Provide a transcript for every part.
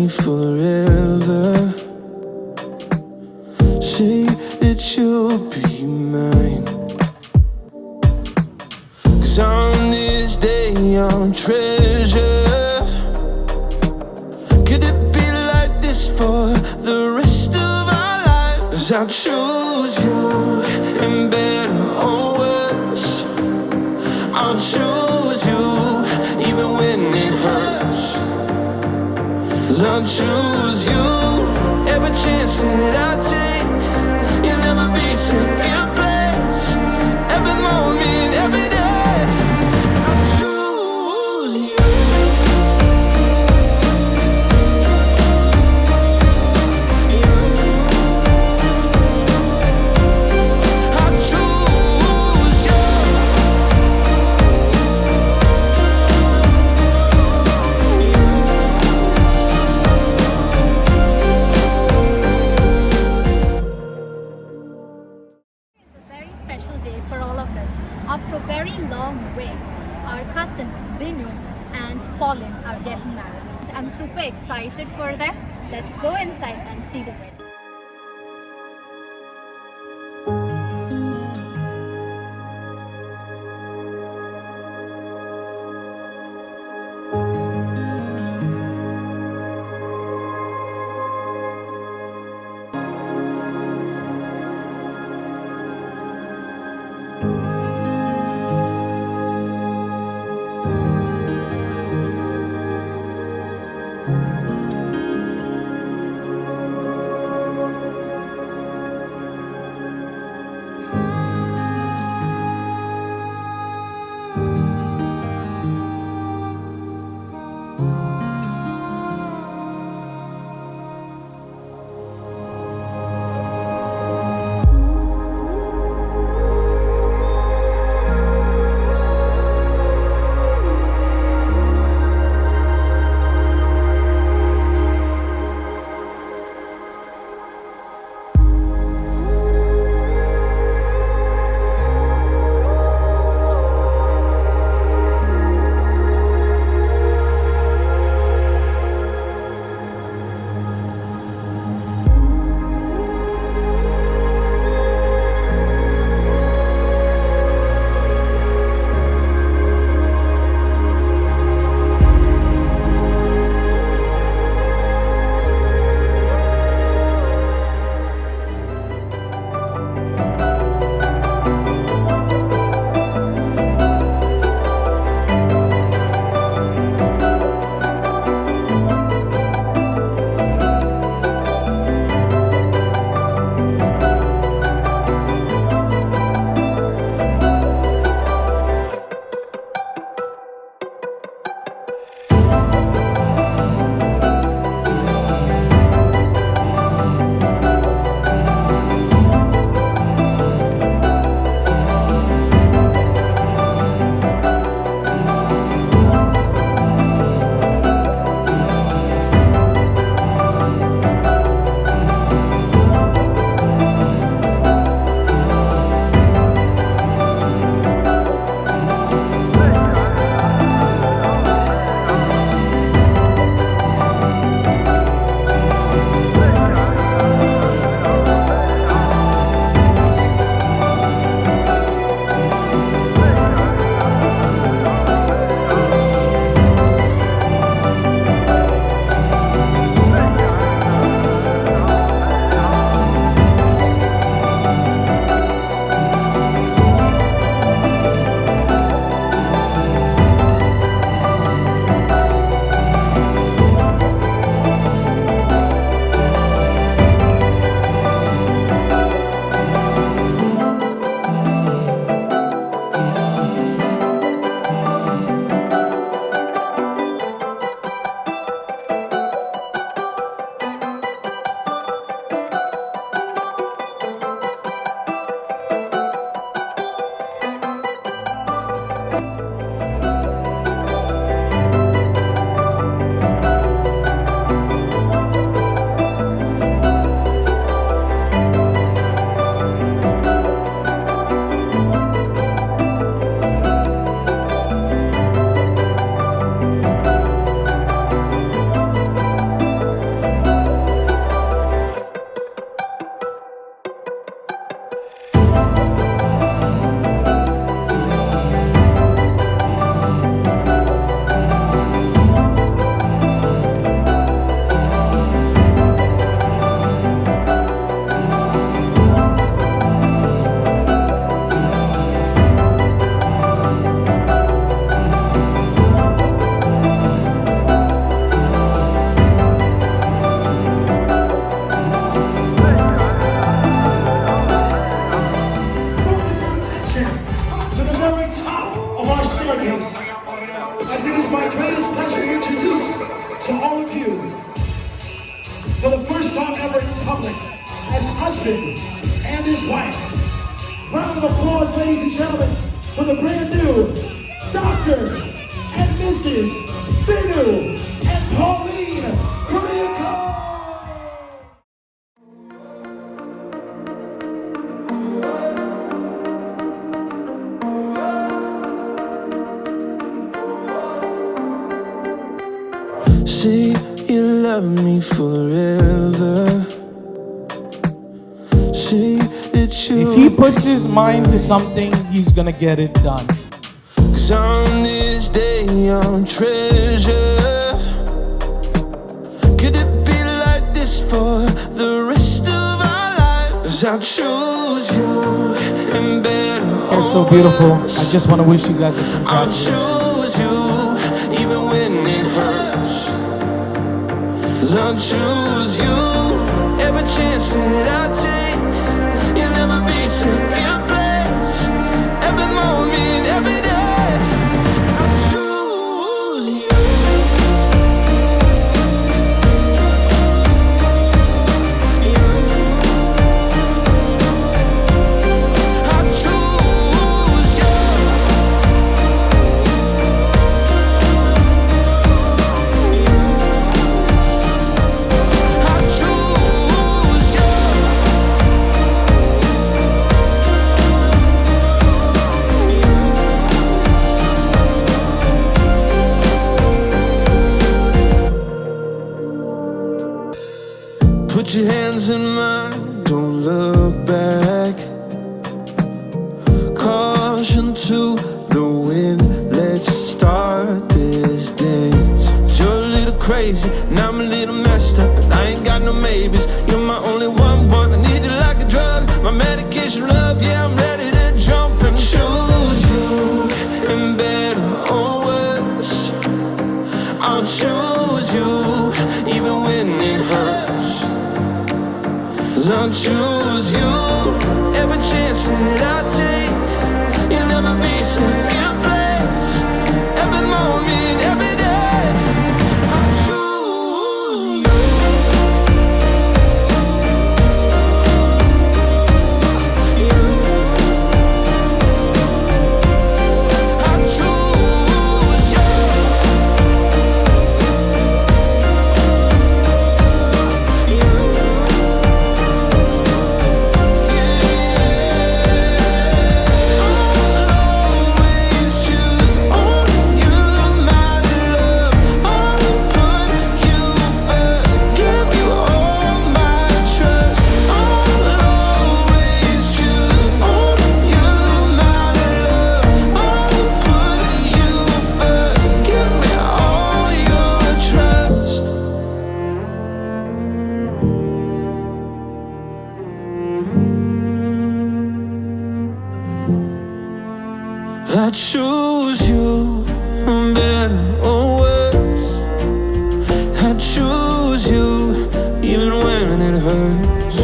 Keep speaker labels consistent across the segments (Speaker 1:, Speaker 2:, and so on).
Speaker 1: me forever. Say that you'll be mine. 'Cause on this day I'll treasure. Could it be like this for the rest of our lives? I'll choose you in better or worse. I'll choose you even when it hurts. 'Cause I'll choose you every chance that I take. You'll never be second place. Every moment, every day, I'll choose you. I'll choose you.
Speaker 2: It's a very special day for all of us. After a very long wait, our cousin Binu and Pauline are getting married. I'm super excited for them. Let's go inside and see the wedding.
Speaker 3: husband and his wife. Round of applause, ladies and gentlemen, for the brand new Dr. and Mrs. Binu and Pauline.
Speaker 1: See, you love me forever. See that you.
Speaker 4: If he puts his mind to something, he's gonna get it done.
Speaker 1: 'Cause on this day on treasure. Could it be like this for the rest of our lives? I'll choose you in better.
Speaker 4: You're so beautiful. I just want to wish you guys a
Speaker 1: I'll
Speaker 4: congratulations.
Speaker 1: choose you even when it hurts. 'Cause I'll choose you every chance that I take. You'll never be second place. Every moment, every day. I'll choose you. I'll choose you. I'll choose you. Put your hands in mine, don't look back. Caution to the wind, let's start this dance. You're a little crazy, and I'm a little messed up, but I ain't got no maybes. You're my only one, I need you like a drug. My medication, love, yeah, I'm ready to jump and choose you. In better or worse, I'll choose you, even when it hurts. 'Cause I'll choose you every chance that I take. You'll never be second place. Every moment, every day. I'll choose you. I'll choose you. I choose you, better or worse. I choose you, even when it hurts.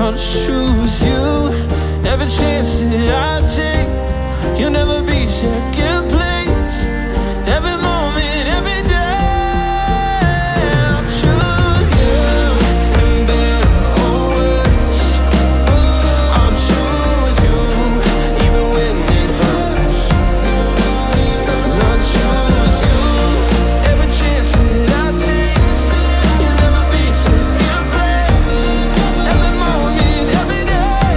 Speaker 1: I'll choose you every chance that I take. You'll never be second place. Every moment, every day. I'll choose you, better or worse. I'll choose you, even when it hurts. 'Cause I'll choose you every chance that I take. You'll never be second place. Every moment, every day.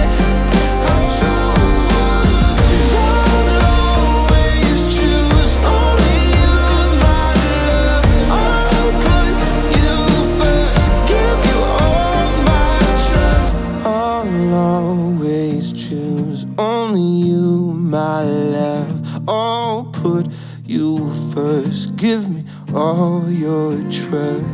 Speaker 1: I'll choose you. 'Cause I'll always choose only you, my love. I'll put you first, give you all my trust. I'll always choose only you, my love. I'll put you first, give me all your trust.